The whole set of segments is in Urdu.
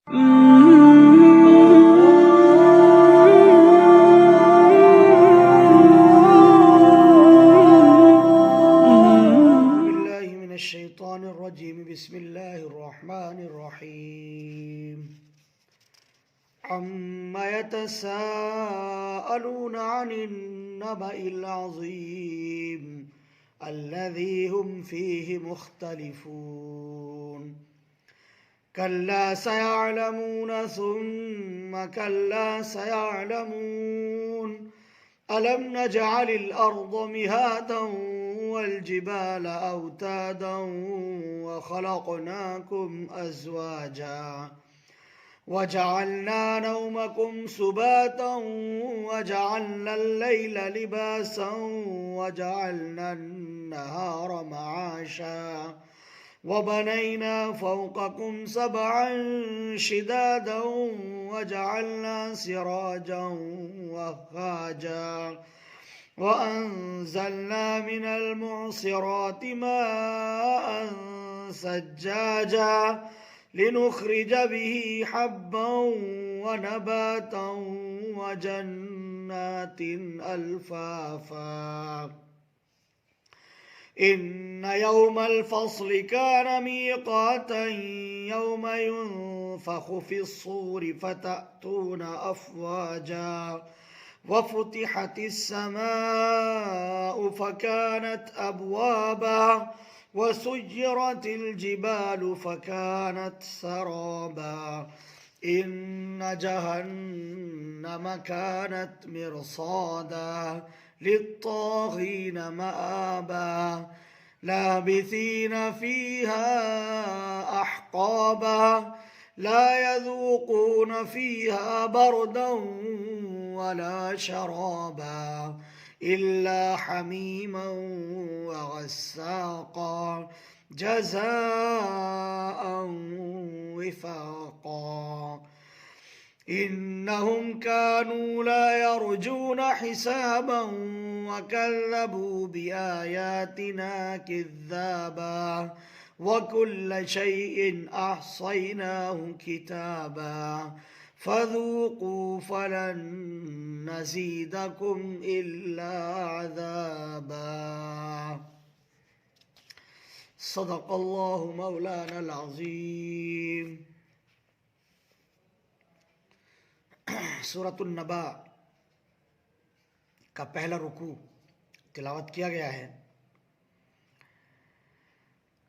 بالله من الشيطان الرجيم. بسم الله الرحمن الرحيم. عما يتساءلون عن النبأ العظيم الذي هم فيه مختلفون. كلا سيعلمون ثم كلا سيعلمون. ألم نجعل الأرض مهادا والجبال أوتادا وخلقناكم أزواجا وجعلنا نومكم سباتا وجعلنا الليل لباسا وجعلنا النهار معاشا وبنينا فوقكم سبعا شدادا وجعلنا سراجا وهاجا وأنزلنا من المعصرات ماء ثجاجا لنخرج به حبا ونباتا وجنات ألفافا. إن يوم الفصل كان ميقاتا يوم ينفخ في الصور فتأتون أفواجا وفتحت السماء فكانت أبوابا وسيرت الجبال فكانت سرابا. إن جهنم كانت مرصادا للطاغين مآبا لابثين فيها أحقابا لا يذوقون فيها بردا ولا شرابا إلا حميما وغساقا جزاء وفاقا. إنهم كانوا لا يرجون حسابا وكذبوا بآياتنا كذابا وكل شيء أحصيناه كتابا فذوقوا فلن نزيدكم إلا عذابا. صدق الله مولانا العظيم. سورۃ النبا کا پہلا رکوع تلاوت کیا گیا ہے.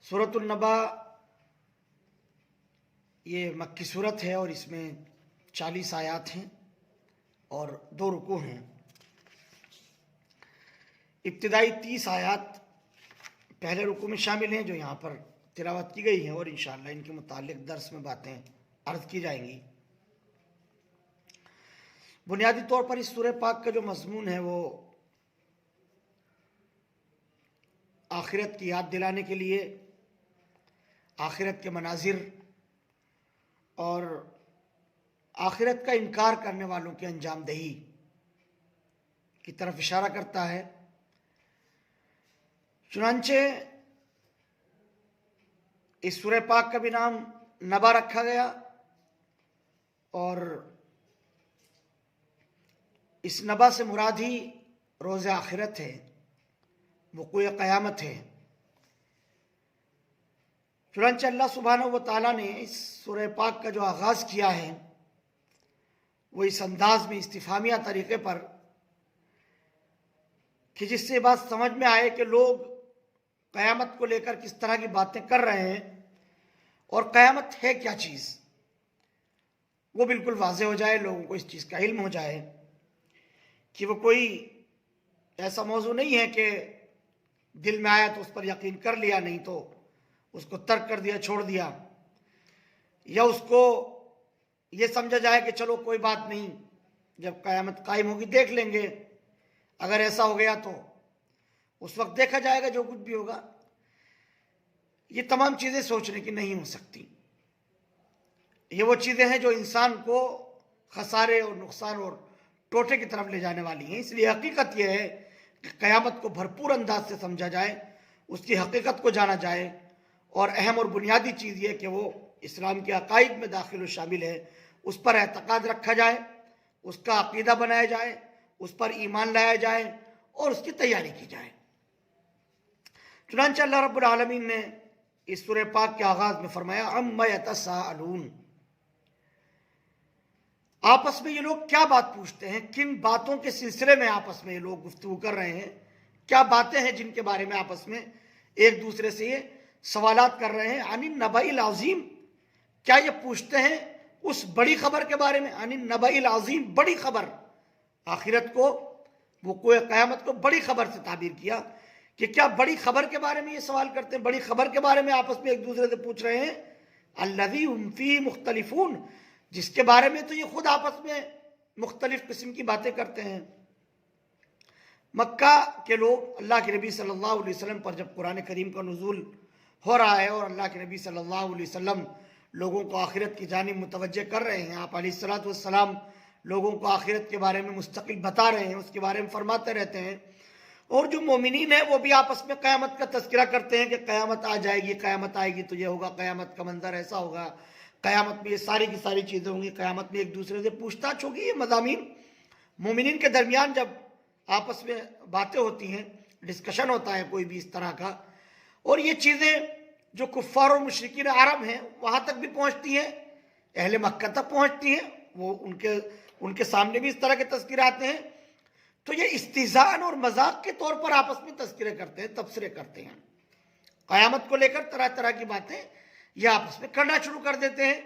سورۃ النبا یہ مکی سورت ہے اور اس میں 40 آیات ہیں اور 2 رکوع ہیں. ابتدائی 30 آیات پہلے رکوع میں شامل ہیں جو یہاں پر تلاوت کی گئی ہیں اور انشاءاللہ ان کے متعلق درس میں باتیں عرض کی جائیں گی. بنیادی طور پر اس سورہ پاک کا جو مضمون ہے وہ آخرت کی یاد دلانے کے لیے آخرت کے مناظر اور آخرت کا انکار کرنے والوں کی انجام دہی کی طرف اشارہ کرتا ہے. چنانچہ اس سورہ پاک کا بھی نام نبا رکھا گیا اور اس نبا سے مراد ہی روز آخرت ہے، وقوع قیامت ہے. چنانچہ اللہ سبحانہ و تعالیٰ نے اس سورہ پاک کا جو آغاز کیا ہے وہ اس انداز میں استفہامیہ طریقے پر کہ جس سے بات سمجھ میں آئے کہ لوگ قیامت کو لے کر کس طرح کی باتیں کر رہے ہیں اور قیامت ہے کیا چیز، وہ بالکل واضح ہو جائے، لوگوں کو اس چیز کا علم ہو جائے کہ وہ کوئی ایسا موضوع نہیں ہے کہ دل میں آیا تو اس پر یقین کر لیا، نہیں تو اس کو ترک کر دیا، چھوڑ دیا، یا اس کو یہ سمجھا جائے کہ چلو کوئی بات نہیں، جب قیامت قائم ہوگی دیکھ لیں گے، اگر ایسا ہو گیا تو اس وقت دیکھا جائے گا جو کچھ بھی ہوگا. یہ تمام چیزیں سوچنے کی نہیں ہو سکتی. یہ وہ چیزیں ہیں جو انسان کو خسارے اور نقصان اور ٹوٹے کی طرف لے جانے والی ہیں. اس لیے حقیقت یہ ہے کہ قیامت کو بھرپور انداز سے سمجھا جائے، اس کی حقیقت کو جانا جائے، اور اہم اور بنیادی چیز یہ کہ وہ اسلام کے عقائد میں داخل و شامل ہے اس پر اعتقاد رکھا جائے، اس کا عقیدہ بنایا جائے، اس پر ایمان لایا جائے اور اس کی تیاری کی جائے۔ چنانچہ اللہ رب العالمین نے اس سورہ پاک کے آغاز میں فرمایا عَمَّ يَتَسَاءَلُونَ، آپس میں یہ لوگ کیا بات پوچھتے ہیں، کن باتوں کے سلسلے میں آپس میں یہ لوگ گفتگو کر رہے ہیں، کیا باتیں ہیں جن کے بارے میں آپس میں ایک دوسرے سے یہ سوالات کر رہے ہیں۔ عن النبأ العظیم، کیا یہ پوچھتے ہیں اس بڑی خبر کے بارے میں؟ عن النبأ العظیم، بڑی خبر، آخرت کو، وقوع قیامت کو بڑی خبر سے تعبیر کیا کہ کیا بڑی خبر کے بارے میں یہ سوال کرتے ہیں، بڑی خبر کے بارے میں آپس میں ایک دوسرے سے پوچھ رہے ہیں۔ الذی هم فیہ مختلفون، جس کے بارے میں تو یہ خود آپس میں مختلف قسم کی باتیں کرتے ہیں۔ مکہ کے لوگ اللہ کے نبی صلی اللہ علیہ وسلم پر جب قرآن کریم کا نزول ہو رہا ہے اور اللہ کے نبی صلی اللہ علیہ وسلم لوگوں کو آخرت کی جانب متوجہ کر رہے ہیں، آپ علیہ الصلوۃ والسلام لوگوں کو آخرت کے بارے میں مستقل بتا رہے ہیں، اس کے بارے میں فرماتے رہتے ہیں، اور جو مومنین ہیں وہ بھی آپس میں قیامت کا تذکرہ کرتے ہیں کہ قیامت آ جائے گی، قیامت آئے گی تو یہ ہوگا، قیامت کا منظر ایسا ہوگا، قیامت میں یہ ساری کی ساری چیزیں ہوں گی، قیامت میں ایک دوسرے سے پوچھ تاچھ ہوگی۔ یہ مضامین مومنین کے درمیان جب آپس میں باتیں ہوتی ہیں، ڈسکشن ہوتا ہے کوئی بھی اس طرح کا، اور یہ چیزیں جو کفار اور مشرکین عرب ہیں وہاں تک بھی پہنچتی ہیں، اہل مکہ تک پہنچتی ہیں، وہ ان کے سامنے بھی اس طرح کے تذکرے آتے ہیں، تو یہ استہزاء اور مذاق کے طور پر آپس میں تذکرے کرتے ہیں، تبصرے کرتے ہیں، قیامت کو لے کر طرح طرح کی باتیں یہ آپس میں کرنا شروع کر دیتے ہیں،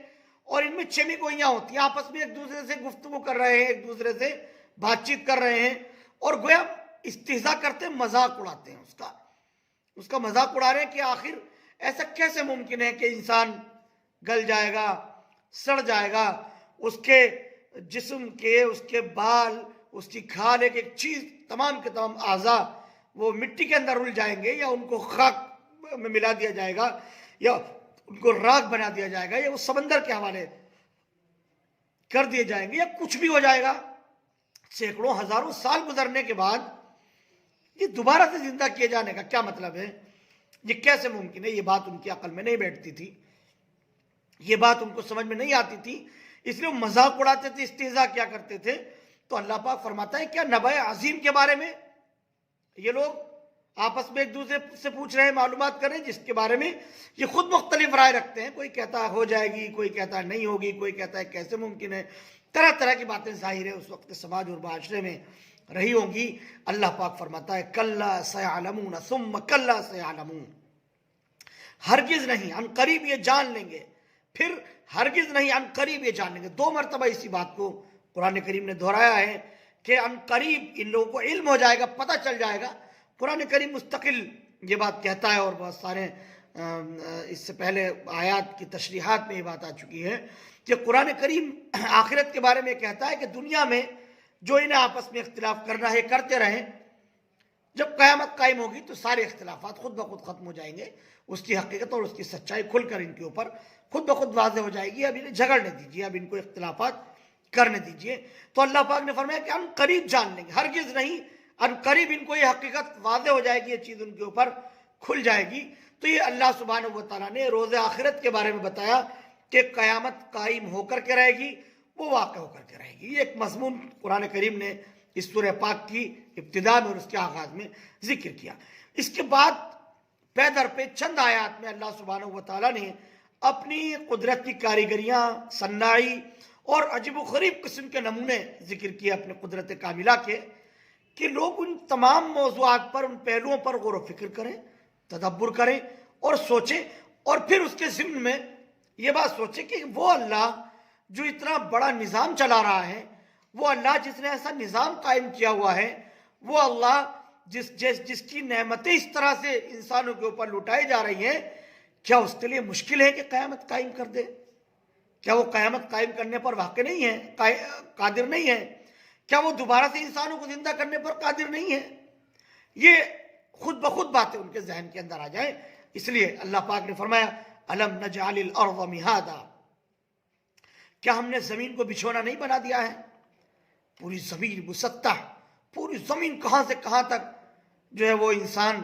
اور ان میں چمی گوئیاں ہوتی ہیں، آپس میں ایک دوسرے سے گفتگو کر رہے ہیں، ایک دوسرے سے بات چیت کر رہے ہیں، اور گویا استہزاء کرتے ہیں، مذاق اڑاتے ہیں، اس کا مذاق اڑا رہے ہیں کہ آخر ایسا کیسے ممکن ہے کہ انسان گل جائے گا، سڑ جائے گا، اس کے جسم کے، اس کے بال، اس کی کھال، ایک چیز، تمام کے تمام اعضاء وہ مٹی کے اندر رل جائیں گے، یا ان کو خاک میں ملا دیا جائے گا، یا ان کو راکھ بنا دیا جائے گا، یا وہ سمندر کے حوالے کر دیے جائیں گے، یا کچھ بھی ہو جائے گا۔ سینکڑوں ہزاروں سال گزرنے کے بعد یہ دوبارہ سے زندہ کیے جانے کا کیا مطلب ہے؟ یہ کیسے ممکن ہے؟ یہ بات ان کی عقل میں نہیں بیٹھتی تھی، یہ بات ان کو سمجھ میں نہیں آتی تھی، اس لیے وہ مذاق اڑاتے تھے، استہزاء کیا کرتے تھے۔ تو اللہ پاک فرماتا ہے کیا نبأ عظیم کے بارے میں یہ لوگ آپس میں ایک دوسرے سے پوچھ رہے ہیں، معلومات کر رہے ہیں، جس کے بارے میں یہ خود مختلف رائے رکھتے ہیں، کوئی کہتا ہے ہو جائے گی، کوئی کہتا ہے نہیں ہوگی، کوئی کہتا ہے کیسے ممکن ہے، طرح طرح کی باتیں ظاہر ہے اس وقت سماج اور معاشرے میں رہی ہوں گی۔ اللہ پاک فرماتا ہے کلا سیعلمون ثم کلا سیعلمون، ہرگز نہیں، ان قریب یہ جان لیں گے، پھر ہرگز نہیں، ان قریب یہ جان لیں گے۔ دو مرتبہ اسی بات کو قرآن کریم نے دہرایا ہے کہ ان قریب ان لوگوں کو علم ہو جائے گا، پتہ چل جائے گا۔ قرآن کریم مستقل یہ بات کہتا ہے، اور بہت سارے اس سے پہلے آیات کی تشریحات میں یہ بات آ چکی ہے کہ قرآن کریم آخرت کے بارے میں کہتا ہے کہ دنیا میں جو انہیں آپس میں اختلاف کرنا ہے کرتے رہیں، جب قیامت قائم ہوگی تو سارے اختلافات خود بخود ختم ہو جائیں گے، اس کی حقیقت اور اس کی سچائی کھل کر ان کے اوپر خود بخود واضح ہو جائے گی۔ اب انہیں جھگڑنے دیجیے، اب ان کو اختلافات کرنے دیجیے۔ تو اللہ پاک نے فرمایا کہ ان قریب جان لیں گے، ہرگز نہیں، ان قریب ان کو یہ حقیقت واضح ہو جائے گی، یہ چیز ان کے اوپر کھل جائے گی۔ تو یہ اللہ سبحانہ و تعالیٰ نے روز آخرت کے بارے میں بتایا کہ قیامت قائم ہو کر کے رہے گی، وہ واقع ہو کر کے رہے گی۔ یہ ایک مضمون قرآن کریم نے اس سورہ پاک کی ابتدا میں اور اس کے آغاز میں ذکر کیا۔ اس کے بعد پے در پہ چند آیات میں اللہ سبحانہ و تعالیٰ نے اپنی قدرت کی کاریگریاں، صناعی اور عجیب و غریب قسم کے نمونے ذکر کیے اپنے قدرت کاملہ کے، کہ لوگ ان تمام موضوعات پر، ان پہلوؤں پر غور و فکر کریں، تدبر کریں اور سوچیں، اور پھر اس کے ضمن میں یہ بات سوچیں کہ وہ اللہ جو اتنا بڑا نظام چلا رہا ہے، وہ اللہ جس نے ایسا نظام قائم کیا ہوا ہے، وہ اللہ جس کی نعمتیں اس طرح سے انسانوں کے اوپر لٹائی جا رہی ہیں، کیا اس کے لیے مشکل ہے کہ قیامت قائم کر دے؟ کیا وہ قیامت قائم کرنے پر واقع نہیں ہے، قادر نہیں ہے؟ کیا وہ دوبارہ سے انسانوں کو زندہ کرنے پر قادر نہیں ہے؟ یہ خود بخود باتیں ان کے ذہن کے اندر آ جائیں۔ اس لیے اللہ پاک نے فرمایا الم نجعل الارض مہادا، کیا ہم نے زمین کو بچھونا نہیں بنا دیا ہے؟ پوری زمین مسطح، پوری زمین کہاں سے کہاں تک جو ہے وہ انسان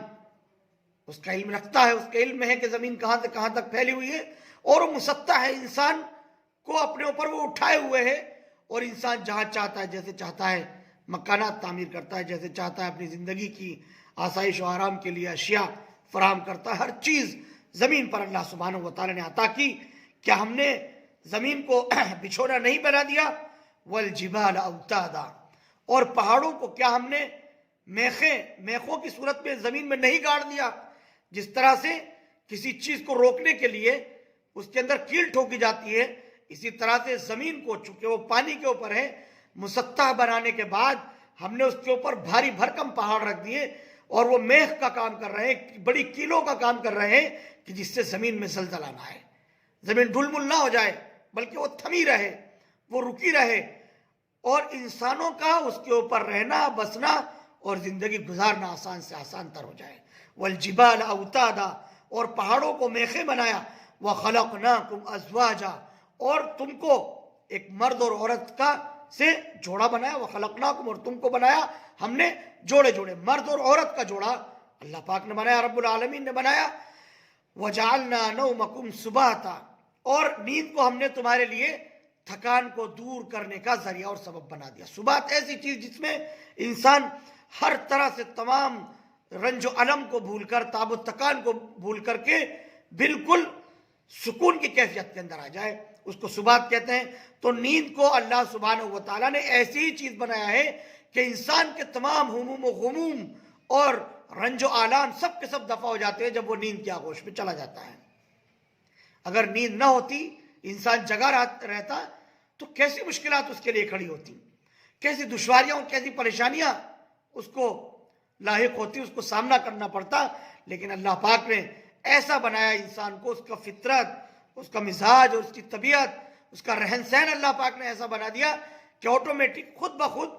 اس کا علم رکھتا ہے، اس کے علم میں ہے کہ زمین کہاں سے کہاں تک پھیلی ہوئی ہے، اور وہ مسطح ہے، انسان کو اپنے اوپر وہ اٹھائے ہوئے ہے، اور انسان جہاں چاہتا ہے جیسے چاہتا ہے مکانات تعمیر کرتا ہے، جیسے چاہتا ہے اپنی زندگی کی آسائش و آرام کے لیے اشیاء فراہم کرتا ہے۔ ہر چیز زمین پر اللہ سبحانہ و تعالی نے عطا کی۔ کیا ہم نے زمین کو بچھونا نہیں بنا دیا؟ والجبال اوتادا، اور پہاڑوں کو کیا ہم نے میخوں کی صورت میں زمین میں نہیں گاڑ دیا؟ جس طرح سے کسی چیز کو روکنے کے لیے اس کے اندر کیل ٹھوکی جاتی ہے، اسی طرح سے زمین کو، چونکہ وہ پانی کے اوپر ہے، مسطح بنانے کے بعد ہم نے اس کے اوپر بھاری بھرکم پہاڑ رکھ دیے، اور وہ میخ کا کام کر رہے ہیں، بڑی کیلوں کا کام کر رہے ہیں کہ جس سے زمین میں زلزلہ نہ آئے، زمین ڈھل مل نہ ہو جائے، بلکہ وہ تھمی رہے، وہ رکی رہے، اور انسانوں کا اس کے اوپر رہنا، بسنا اور زندگی گزارنا آسان سے آسان تر ہو جائے۔ والجبال اوتادا، اور پہاڑوں کو میخیں بنایا، وخلقناکم ازواجا، اور تم کو ایک مرد اور عورت کا سے جوڑا بنایا، وخلقناکم، اور تم کو بنایا ہم نے جوڑے جوڑے، مرد اور عورت کا جوڑا اللہ پاک نے بنایا، رب العالمین نے بنایا۔ وجعلنا نومکم سباتا، اور نیند کو ہم نے تمہارے لیے تھکان کو دور کرنے کا ذریعہ اور سبب بنا دیا۔ سبات ایسی چیز جس میں انسان ہر طرح سے تمام رنج و علم کو بھول کر، تعب و تکان کو بھول کر کے بالکل سکون کی کیفیت کے اندر آ جائے، اس کو سبات کہتے ہیں۔ تو نیند کو اللہ سبحانہ و تعالیٰ نے ایسی ہی چیز بنایا ہے کہ انسان کے تمام ہموم و غموم اور رنج و آلام سب کے سب دفع ہو جاتے ہیں جب وہ نیند کی آغوش میں چلا جاتا ہے۔ اگر نیند نہ ہوتی، انسان جگا رہتا، تو کیسی مشکلات اس کے لیے کھڑی ہوتی، کیسی دشواریاں، کیسی پریشانیاں اس کو لاحق ہوتی، اس کو سامنا کرنا پڑتا۔ لیکن اللہ پاک نے ایسا بنایا انسان کو، اس کا فطرت، اس کا مزاج اور اس کی طبیعت، اس کا رہن سہن اللہ پاک نے ایسا بنا دیا کہ آٹومیٹک خود بخود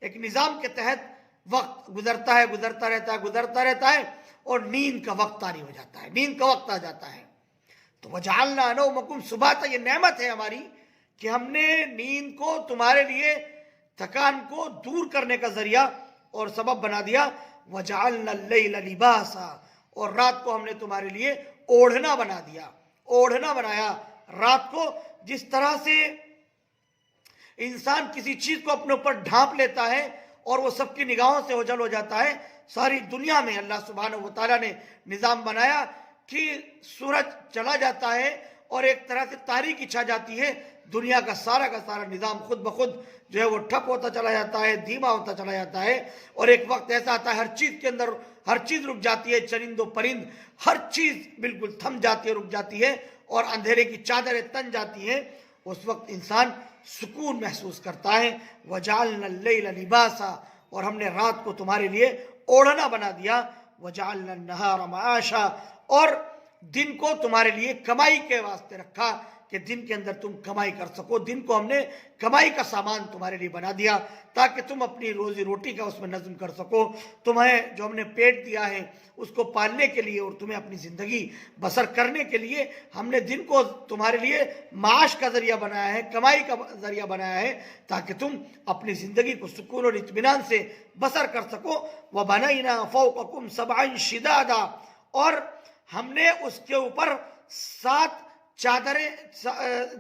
ایک نظام کے تحت وقت گزرتا ہے، گزرتا رہتا ہے، اور نیند کا وقت طاری ہو جاتا ہے، نیند کا وقت آ جاتا ہے۔ تو وجعلنا نومکم سباتا، یہ نعمت ہے ہماری کہ ہم نے نیند کو تمہارے لیے تھکان کو دور کرنے کا ذریعہ اور سبب بنا دیا۔ وجعلنا اللیل لباسا، اور رات کو ہم نے تمہارے لیے اوڑھنا بنا دیا، اوڑھنا بنایا رات کو۔ جس طرح سے انسان کسی چیز کو اپنے اوپر ڈھانپ لیتا ہے اور وہ سب کی نگاہوں سے اوجھل ہو جاتا ہے، ساری دنیا میں اللہ سبحانہ و تعالیٰ نے نظام بنایا کہ سورج چلا جاتا ہے اور ایک طرح سے تاریکی چھا جاتی ہے، دنیا کا سارا نظام خود بخود جو ہے وہ ٹھپ ہوتا چلا جاتا ہے، دھیما ہوتا چلا جاتا ہے، اور ایک وقت ایسا آتا ہے ہر چیز کے اندر ہر چیز رک جاتی ہے، چرند و پرند ہر چیز بالکل تھم جاتی ہے، رک جاتی ہے، اور اندھیرے کی چادریں تن جاتی ہیں۔ اس وقت انسان سکون محسوس کرتا ہے۔ وجعلنا اللیل لباسا، اور ہم نے رات کو تمہارے لیے اوڑھنا بنا دیا۔ وجعلنا النہار معاشا، اور دن کو تمہارے لیے کمائی کے واسطے رکھا کہ دن کے اندر تم کمائی کر سکو، دن کو ہم نے کمائی کا سامان تمہارے لیے بنا دیا تاکہ تم اپنی روزی روٹی کا اس میں نظم کر سکو۔ تمہیں جو ہم نے پیٹ دیا ہے اس کو پالنے کے لیے اور تمہیں اپنی زندگی بسر کرنے کے لیے ہم نے دن کو تمہارے لیے معاش کا ذریعہ بنایا ہے، کمائی کا ذریعہ بنایا ہے تاکہ تم اپنی زندگی کو سکون اور اطمینان سے بسر کر سکو۔ وَبَنَيْنَا فَوْقَكُمْ سَبْعًا شِدَادًا، اور ہم نے اس کے اوپر 7 چادریں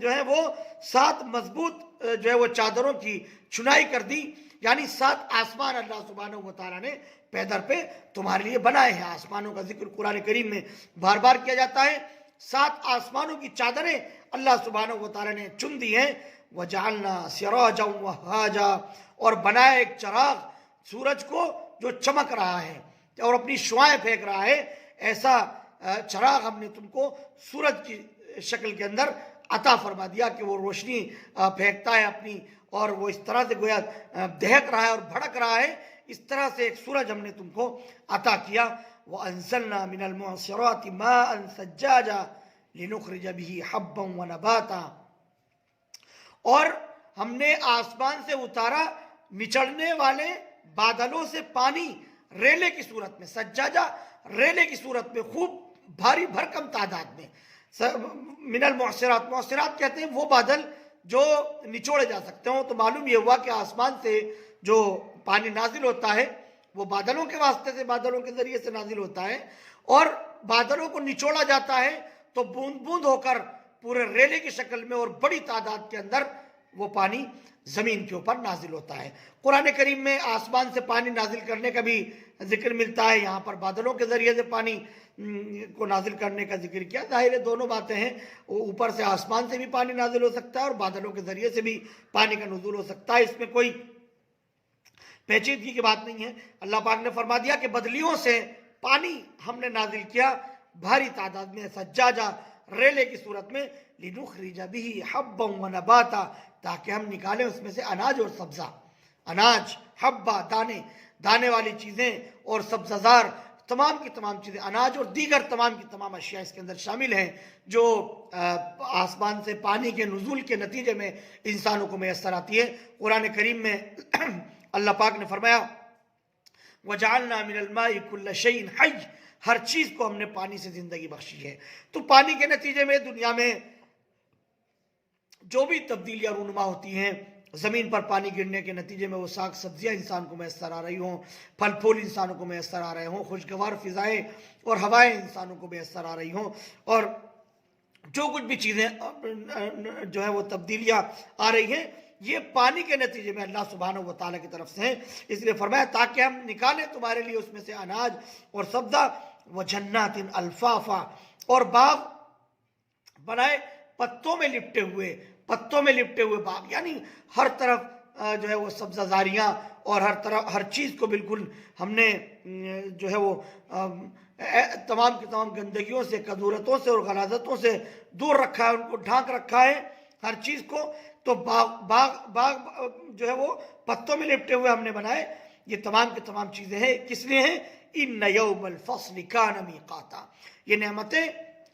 جو ہے وہ 7 مضبوط جو ہے وہ چادروں کی چنائی کر دی، یعنی 7 آسمان اللہ سبحانہ و تعالیٰ نے پیدر پہ تمہارے لیے بنائے ہیں۔ آسمانوں کا ذکر قرآن کریم میں بار بار کیا جاتا ہے۔ 7 آسمانوں کی چادریں اللہ سبحانہ و تعالیٰ نے چن دی ہیں۔ وَجَعَلْنَا سِرَاجًا وَهَّاجًا، اور بنایا ایک چراغ سورج کو جو چمک رہا ہے اور اپنی شعائیں پھینک رہا ہے، ایسا چراغ ہم نے تم کو سورج کی شکل کے اندر عطا فرما دیا کہ وہ روشنی پھینکتا ہے اپنی، اور وہ اس طرح سے گویا دہک رہا ہے اور بھڑک رہا ہے۔ اس طرح سے ایک سورج ہم نے تم کو عطا کیا۔ وَأَنزَلْنَا مِنَ الْمُعْصِرَاتِ مَاءً ثَجَّاجًا لِنُخْرِجَ بِهِ حَبًّا وَنَبَاتًا، اور ہم نے آسمان سے اتارا نچڑنے والے بادلوں سے پانی ریلے کی صورت میں، سجاجہ ریلے کی صورت میں، خوب بھاری بھرکم تعداد میں۔ من المعصرات، معصرات کہتے ہیں وہ بادل جو نچوڑے جا سکتے ہوں۔ تو معلوم یہ ہوا کہ آسمان سے جو پانی نازل ہوتا ہے وہ بادلوں کے واسطے سے، بادلوں کے ذریعے سے نازل ہوتا ہے، اور بادلوں کو نچوڑا جاتا ہے تو بوند بوند ہو کر پورے ریلے کی شکل میں اور بڑی تعداد کے اندر وہ پانی زمین کے اوپر نازل ہوتا ہے۔ قرآن کریم میں آسمان سے پانی نازل کرنے کا بھی ذکر ملتا ہے، یہاں پر بادلوں کے ذریعے سے پانی کو نازل کرنے کا ذکر کیا۔ ظاہر ہے دونوں باتیں ہیں، اوپر سے آسمان سے بھی پانی نازل ہو سکتا ہے اور بادلوں کے ذریعے سے بھی پانی کا نزول ہو سکتا ہے، اس میں کوئی پیچیدگی کی بات نہیں ہے۔ اللہ پاک نے فرما دیا کہ بدلیوں سے پانی ہم نے نازل کیا بھاری تعداد میں، سجاجہ ریلے کی صورت میں، لِنُخْرِجَ بِهِ حَبًّا وَنَبَاتًا، تاکہ ہم نکالیں اس میں سے اناج اور سبزہ۔ اناج، حبہ، دانے والی چیزیں اور سبزہ زار، تمام کی تمام چیزیں، اناج اور دیگر تمام کی تمام اشیاء اس کے اندر شامل ہیں جو آسمان سے پانی کے نزول کے نتیجے میں انسانوں کو میسر آتی ہے۔ قرآن کریم میں اللہ پاک نے فرمایا وَجَعَلْنَا مِنَ الْمَاءِ كُلَّ شَيْءٍ حَيٍّ، ہر چیز کو ہم نے پانی سے زندگی بخشی ہے۔ تو پانی کے نتیجے میں دنیا میں جو بھی تبدیلیاں رونما ہوتی ہیں، زمین پر پانی گرنے کے نتیجے میں وہ ساگ سبزیاں انسان کو میسر آ رہی ہوں، پھل پھول انسانوں کو میسر آ رہے ہوں، خوشگوار فضائیں اور ہوائیں انسانوں کو میسر آ رہی ہوں، اور جو کچھ بھی چیزیں جو ہے وہ تبدیلیاں آ رہی ہیں، یہ پانی کے نتیجے میں اللہ سبحانہ و تعالیٰ کی طرف سے ہیں۔ اس لیے فرمایا تاکہ ہم نکالیں تمہارے لیے اس میں سے اناج اور سبزہ، وَجَنَّاتٍ الْفَافًا، اور باغ بنائے پتوں میں لپٹے ہوئے باغ، یعنی ہر طرف جو ہے وہ سبزہ زاریاں اور ہر چیز کو بالکل ہم نے جو ہے وہ تمام کی تمام گندگیوں سے، قذورتوں سے اور غلاظتوں سے دور رکھا ہے، ان کو ڈھانک رکھا ہے ہر چیز کو۔ تو باغ جو ہے وہ پتوں میں لپٹے ہوئے ہم نے بنائے۔ یہ تمام کی تمام چیزیں ہیں، کس لیے ہیں؟ اِنَّ يَوْمَ الْفَصْلِ كَانَ مِيقَاتًا، یہ نعمتیں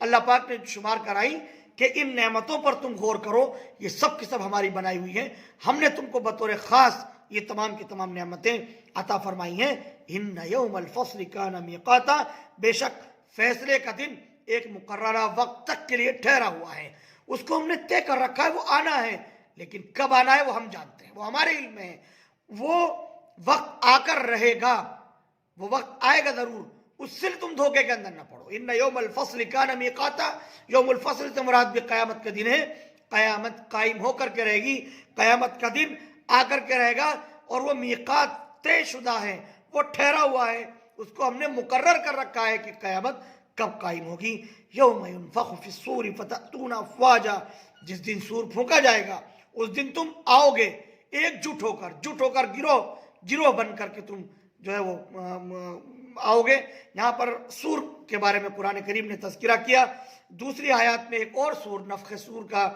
اللہ پاک نے شمار کرائی کہ ان نعمتوں پر تم غور کرو، یہ سب کی سب ہماری بنائی ہوئی ہیں، ہم نے تم کو بطور خاص یہ تمام کی تمام نعمتیں عطا فرمائی ہیں۔ اِنَّ يَوْمَ الْفَصْلِ كَانَ مِيقَاتًا، بے شک فیصلے کا دن ایک مقررہ وقت تک کے لیے ٹھہرا ہوا ہے، اس کو ہم نے طے کر رکھا ہے، وہ آنا ہے، لیکن کب آنا ہے وہ ہم جانتے ہیں، وہ ہمارے علم میں ہے۔ وہ وقت آ کر رہے گا، وہ وقت آئے گا ضرور، اس سے تم دھوکے کے اندر نہ پڑو۔ اِنَّ يَوْمَ الْفَصْلِ كَانَ مِيقَاتًا، یوم الفصل سے مراد بھی قیامت کا دن ہے، قیامت قائم ہو کر کے رہے گی، قیامت کا دن آ کر کے رہے گا، اور وہ میقات طے شدہ ہے، وہ ٹھہرا ہوا ہے، اس کو ہم نے مقرر کر رکھا ہے کہ قیامت کب قائم ہوگی۔ یوم ينفخ فی الصور فتأتون افواجا، جس دن سور پھونکا جائے گا اس دن تم آؤ گے ایک جٹ ہو کر گروہ بن کر کے تم جو ہے وہ آؤ گے۔ یہاں پر سور کے بارے میں قرآن کریم نے تذکرہ کیا، دوسری آیات میں ایک اور سور، نفخ سور کا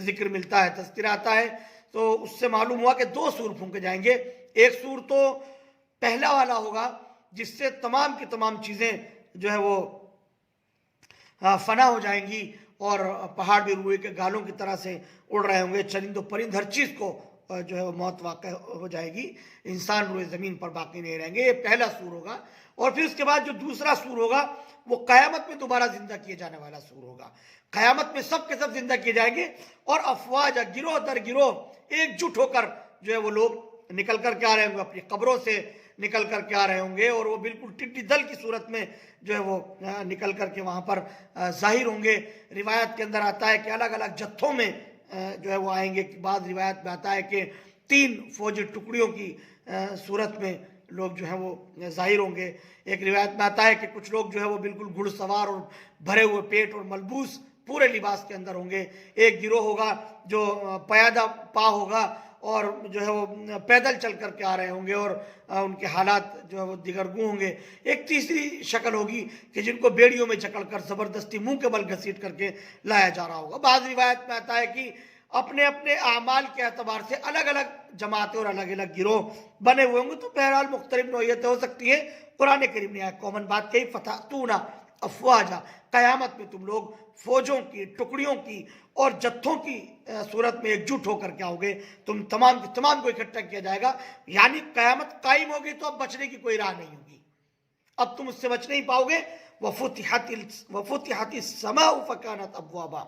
ذکر ملتا ہے، تذکرہ آتا ہے، تو اس سے معلوم ہوا کہ دو سور پھونکے جائیں گے۔ ایک سور تو پہلا والا ہوگا جس سے تمام کی تمام چیزیں جو ہے وہ فنا ہو جائیں گی، اور پہاڑ بھی روئے کے گالوں کی طرح سے اڑ رہے ہوں گے، چرند و پرند ہر چیز کو جو ہے وہ موت واقع ہو جائے گی، انسان روئے زمین پر باقی نہیں رہیں گے۔ یہ پہلا سور ہوگا، اور پھر اس کے بعد جو دوسرا سور ہوگا وہ قیامت میں دوبارہ زندہ کیے جانے والا سور ہوگا۔ قیامت میں سب کے سب زندہ کیے جائیں گے، اور افواج گروہ در گروہ ایک جٹ ہو کر جو ہے وہ لوگ نکل کر کے آ رہے ہوں گے، اپنی قبروں سے نکل کر کے آ رہے ہوں گے، اور وہ بالکل ٹڈی دل کی صورت میں جو ہے وہ نکل کر کے وہاں پر ظاہر ہوں گے۔ روایت کے اندر آتا ہے کہ الگ الگ جتھوں میں جو ہے وہ آئیں گے، بعض روایت میں آتا ہے کہ 3 فوجی ٹکڑیوں کی صورت میں لوگ جو ہیں وہ ظاہر ہوں گے۔ ایک روایت میں آتا ہے کہ کچھ لوگ جو ہے وہ بالکل گھڑ سوار اور بھرے ہوئے پیٹ اور ملبوس پورے لباس کے اندر ہوں گے۔ ایک گروہ ہوگا جو پیادہ پا ہوگا اور جو ہے وہ پیدل چل کر کے آ رہے ہوں گے، اور ان کے حالات جو ہے وہ دیگرگوں ہوں گے۔ ایک تیسری شکل ہوگی کہ جن کو بیڑیوں میں جکڑ کر زبردستی منہ کے بل گھسیٹ کر کے لایا جا رہا ہوگا۔ بعض روایت میں آتا ہے کہ اپنے اپنے اعمال کے اعتبار سے الگ الگ جماعتیں اور الگ الگ گروہ بنے ہوئے ہوں گے، تو بہرحال مختلف نوعیتیں ہو سکتی ہیں۔ قرآن کریم نے ایک کامن بات کہی، فتأتون افواجا، قیامت میں تم لوگ فوجوں کی، ٹکڑیوں کی اور جتھوں کی صورت میں ایک جٹ ہو کر کے آؤ گے، تم تمام کی تمام کو اکٹھا کیا جائے گا، یعنی قیامت قائم ہوگی تو اب بچنے کی کوئی راہ نہیں ہوگی، اب تم اس سے بچ نہیں پاؤ گے۔ وفتحت السماء فکانت ابوابا،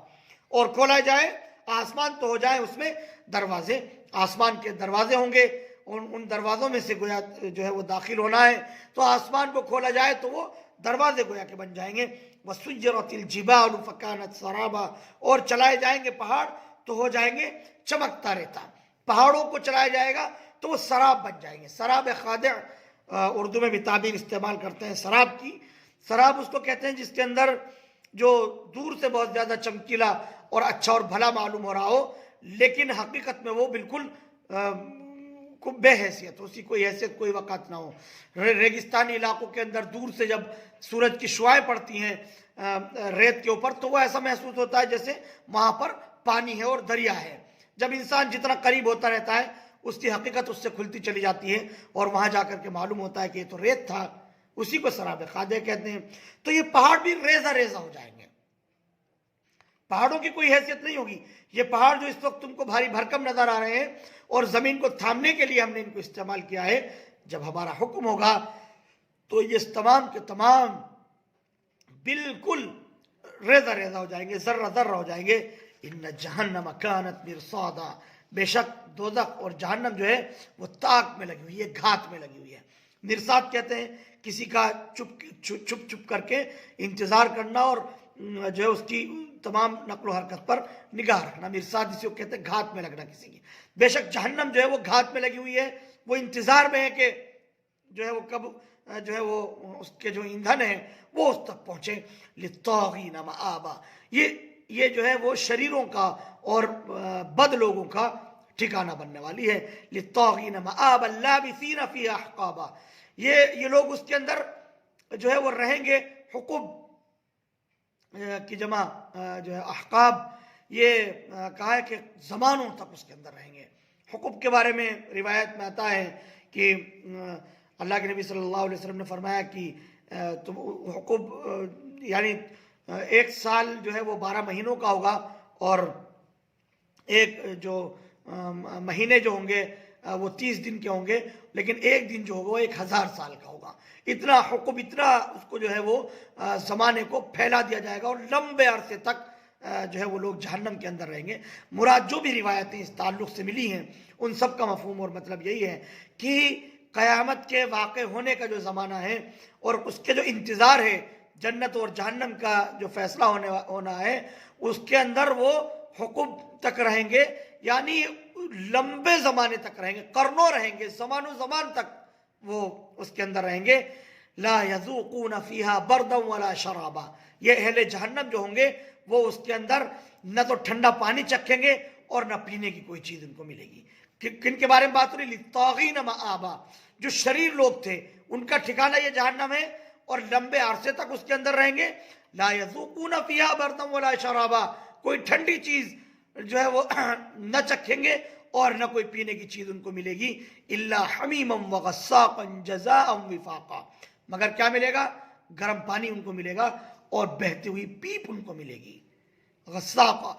اور کھولا جائے آسمان تو ہو جائیں اس میں دروازے، آسمان کے دروازے ہوں گے، ان دروازوں میں سے گویا جو ہے وہ داخل ہونا ہے، تو آسمان کو کھولا جائے تو وہ دروازے گویا کہ بن جائیں گے. وَسُيِّرَتِ الْجِبَالُ فَكَانَتْ سَرَابًا، اور چلائے جائیں گے پہاڑ تو ہو جائیں گے چمکتا رہتا. پہاڑوں کو چلایا جائے گا تو وہ سراب بن جائیں گے. سراب خادع اردو میں بھی تعبیر استعمال کرتے ہیں سراب کی. سراب اس کو کہتے ہیں جس کے اندر جو دور سے بہت زیادہ چمکیلا اور اچھا اور بھلا معلوم ہو رہا ہو، لیکن حقیقت میں وہ بالکل بے حیثیت، اسی کوئی حیثیت کوئی وقت نہ ہو. ریگستانی علاقوں کے اندر دور سے جب سورج کی شعائیں پڑتی ہیں ریت کے اوپر تو وہ ایسا محسوس ہوتا ہے جیسے وہاں پر پانی ہے اور دریا ہے. جب انسان جتنا قریب ہوتا رہتا ہے اس کی حقیقت اس سے کھلتی چلی جاتی ہے اور وہاں جا کر کے معلوم ہوتا ہے کہ یہ تو ریت تھا. اسی کو سراب خادع کہتے ہیں. تو یہ پہاڑ بھی ریزہ ریزہ ہو جائیں گے، پہاڑوں کی کوئی حیثیت نہیں ہوگی. یہ پہاڑ جو اس وقت تم کو بھاری بھرکم نظر آ رہے ہیں اور زمین کو تھامنے کے لیے ہم نے ان کو استعمال کیا ہے، جب ہمارا حکم ہوگا تو یہ تمام کے تمام بالکل ریزہ ریزہ ہو جائیں گے، ذرہ ذرہ ہو جائیں گے. ان جہنم کانت مرصادا، بے شک دوزخ اور جہنم جو ہے وہ تاک میں لگی ہوئی ہے، گھات میں لگی ہوئی ہے. مرصاد کہتے ہیں کسی کا چھپ کر کے انتظار کرنا اور جو ہے اس کی تمام نقل و حرکت پر نگاہ رکھنا. مرصاد اسی کو کہتے ہیں گھات میں لگنا کسی کی. بے شک جہنم جو ہے وہ گھات میں لگی ہوئی ہے، وہ انتظار میں ہے کہ جو ہے وہ کب جو ہے وہ اس کے جو ایندھن ہے وہ اس تک پہنچے. للطاغین مآبا، یہ جو ہے وہ شریروں کا اور بد لوگوں کا ٹھکانہ بننے والی ہے. للطاغین مآبا لابثین فیہا احقابا، یہ لوگ اس کے اندر جو ہے وہ رہیں گے. حقب کی جمع جو ہے احقاب، یہ کہا ہے کہ زمانوں تک اس کے اندر رہیں گے. حقب کے بارے میں روایت میں آتا ہے کہ اللہ کے نبی صلی اللہ علیہ وسلم نے فرمایا کہ تم حقب یعنی ایک سال جو ہے وہ 12 مہینوں کا ہوگا اور ایک جو مہینے جو ہوں گے وہ 30 دن کے ہوں گے، لیکن ایک دن جو ہوگا وہ 1000 سال کا ہوگا. اتنا حقب، اتنا اس کو جو ہے وہ زمانے کو پھیلا دیا جائے گا اور لمبے عرصے تک جو ہے وہ لوگ جہنم کے اندر رہیں گے. مراد جو بھی روایتیں اس تعلق سے ملی ہیں ان سب کا مفہوم اور مطلب یہی ہے کہ قیامت کے واقع ہونے کا جو زمانہ ہے اور اس کے جو انتظار ہے، جنت اور جہنم کا جو فیصلہ ہونا ہے، اس کے اندر وہ حقب تک رہیں گے، یعنی لمبے زمانے تک رہیں گے، قرنوں رہیں گے، زمان و زمان تک وہ اس کے اندر رہیں گے. لا یذوقون فیہا بردا ولا شرابا، یہ اہل جہنم جو ہوں گے وہ اس کے اندر نہ تو ٹھنڈا پانی چکھیں گے اور نہ پینے کی کوئی چیز ان کو ملے گی. کن کے بارے میں بات ہو رہی؟ للطاغین مآبا، جو شریر لوگ تھے ان کا ٹھکانہ یہ جہنم ہے اور لمبے عرصے تک اس کے اندر رہیں گے. لا یذوقون فیہا بردا ولا شرابا، کوئی ٹھنڈی چیز جو ہے وہ نہ چکھیں گے اور نہ کوئی پینے کی چیز ان کو ملے گی. الا حمیما وغساقا جزاء وفاقا، مگر کیا ملے گا؟ گرم پانی ان کو ملے گا اور بہتی ہوئی پیپ ان کو ملے گی. غساقا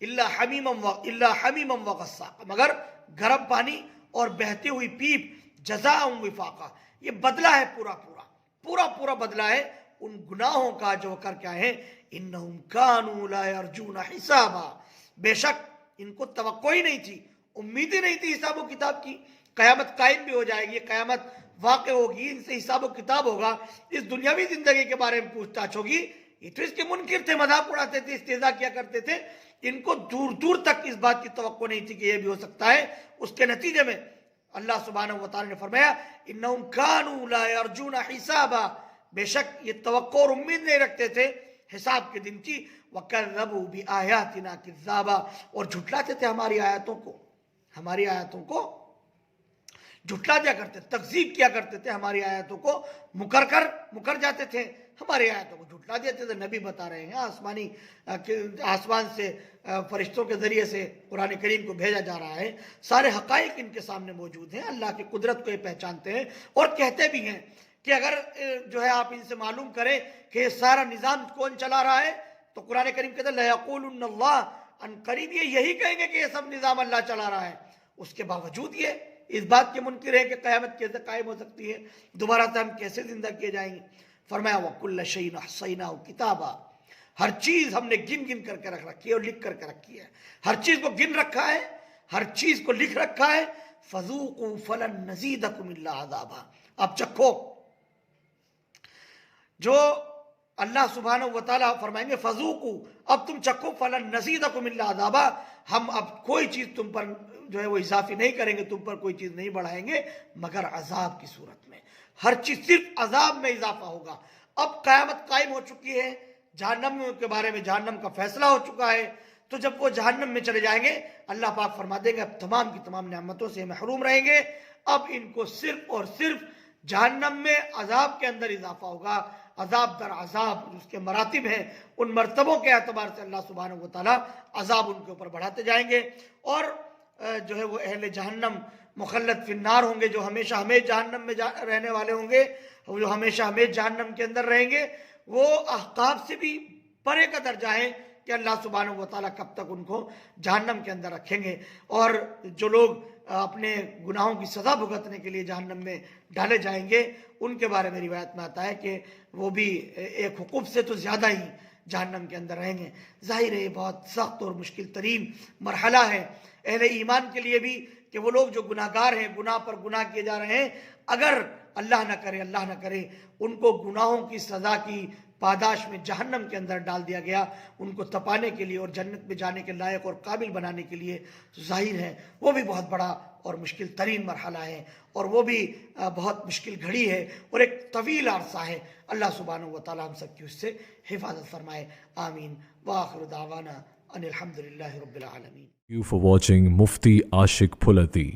الا حمیما وغساقا، مگر گرم پانی اور بہتی ہوئی پیپ. جزاء وفاقا، یہ بدلہ ہے پورا بدلہ ہے ان گناہوں کا جو کر کے آئے ہیں. انہم کانوا لا یرجون حسابا، بے شک ان کو توقع ہی نہیں تھی، امید ہی نہیں تھی حساب و کتاب کی. قیامت قائم بھی ہو جائے گی، قیامت واقع ہوگی، ان سے حساب و کتاب ہوگا، اس دنیاوی زندگی کے بارے میں پوچھ تاچھ ہوگی. یہ تو اس کے منکر تھے، مذاق اڑاتے تھے، استہزاء کیا کرتے تھے. ان کو دور دور تک اس بات کی توقع نہیں تھی کہ یہ بھی ہو سکتا ہے. اس کے نتیجے میں اللہ سبحانہ و تعالی نے فرمایا انہم کانوا لا یرجون حسابا، بے شک یہ توقع اور امید نہیں رکھتے تھے حساب کے دن کی. وَكَذَّبُوا بِآيَاتِنَا كِذَّابًا، اور جھٹلاتے تھے ہماری آیاتوں کو جھٹلا دیا کرتے، تکذیب کیا کرتے تھے. ہماری آیاتوں کو مکر جاتے تھے، ہماری آیاتوں کو جھٹلا دیتے تھے. نبی بتا رہے ہیں آسمان سے فرشتوں کے ذریعے سے قرآن کریم کو بھیجا جا رہا ہے، سارے حقائق ان کے سامنے موجود ہیں، اللہ کی قدرت کو یہ پہچانتے ہیں اور کہتے بھی ہیں کہ اگر جو ہے آپ ان سے معلوم کریں کہ یہ سارا نظام کون چلا رہا ہے تو قرآن کریم کہتا ہے لَيَقُولُنَّ اللَّهُ، ان قریب یہ یہی کہیں گے کہ یہ سب نظام اللہ چلا رہا ہے. اس کے باوجود یہ اس بات کے منکر ہے کہ قیامت کیسے قائم ہو سکتی ہے، دوبارہ سے ہم کیسے زندہ کیے جائیں گے. فرمایا وَكُلَّ شَيْءٍ أَحْصَيْنَاهُ كِتَابًا، ہر چیز ہم نے گن کر کے رکھ رکھی ہے اور لکھ کر کے رکھی ہے. ہر چیز کو گن رکھا ہے، ہر چیز کو لکھ رکھا ہے. فَذُوقُوا فَلَن نَّزِيدَكُمْ إِلَّا عَذَابًا، اب چکھو جو اللہ سبحانہ و تعالیٰ فرمائیں گے فذوقوا، اب تم چکھو فلن نزیدکم الا عذابا، ہم اب کوئی چیز تم پر جو ہے وہ اضافی نہیں کریں گے، تم پر کوئی چیز نہیں بڑھائیں گے مگر عذاب کی صورت میں، ہر چیز صرف عذاب میں اضافہ ہوگا۔ اب قیامت قائم ہو چکی ہے، جہنم کے بارے میں جہنم کا فیصلہ ہو چکا ہے، تو جب وہ جہنم میں چلے جائیں گے اللہ پاک فرما دیں گے اب تمام کی تمام نعمتوں سے محروم رہیں گے، اب ان کو صرف اور صرف جہنم میں عذاب کے اندر اضافہ ہوگا، عذاب در عذاب، اس کے مراتب ہیں، ان مرتبوں کے اعتبار سے اللہ سبحانہ و تعالیٰ عذاب ان کے اوپر بڑھاتے جائیں گے، اور جو ہے وہ اہل جہنم مخلد فی النار ہوں گے، جو ہمیشہ ہمیشہ جہنم میں رہنے والے ہوں گے، وہ جو ہمیشہ ہمیشہ جہنم کے اندر رہیں گے، وہ احقاف سے بھی پرے کا درجہ ہے کہ اللہ سبحانہ و تعالیٰ کب تک ان کو جہنم کے اندر رکھیں گے۔ اور جو لوگ اپنے گناہوں کی سزا بھگتنے کے لیے جہنم میں ڈالے جائیں گے، ان کے بارے میں روایت میں آتا ہے کہ وہ بھی ایک حقوق سے تو زیادہ ہی جہنم کے اندر رہیں گے۔ ظاہر ہے یہ بہت سخت اور مشکل ترین مرحلہ ہے اہل ایمان کے لیے بھی، کہ وہ لوگ جو گناہ گار ہیں، گناہ پر گناہ کیے جا رہے ہیں، اگر اللہ نہ کرے ان کو گناہوں کی سزا کی پاداش میں جہنم کے اندر ڈال دیا گیا، ان کو تپانے کے لیے اور جنت میں جانے کے لائق اور قابل بنانے کے لیے، تو ظاہر ہے وہ بھی بہت بڑا اور مشکل ترین مرحلہ ہے، اور وہ بھی بہت مشکل گھڑی ہے اور ایک طویل عرصہ ہے۔ اللہ سبحانہ و تعالیٰ ہم سب کی اس سے حفاظت فرمائے، آمین۔ وآخر دعوانا ان الحمدللہ رب العالمین۔ Thank you for watching Mufti Ashik Phulati.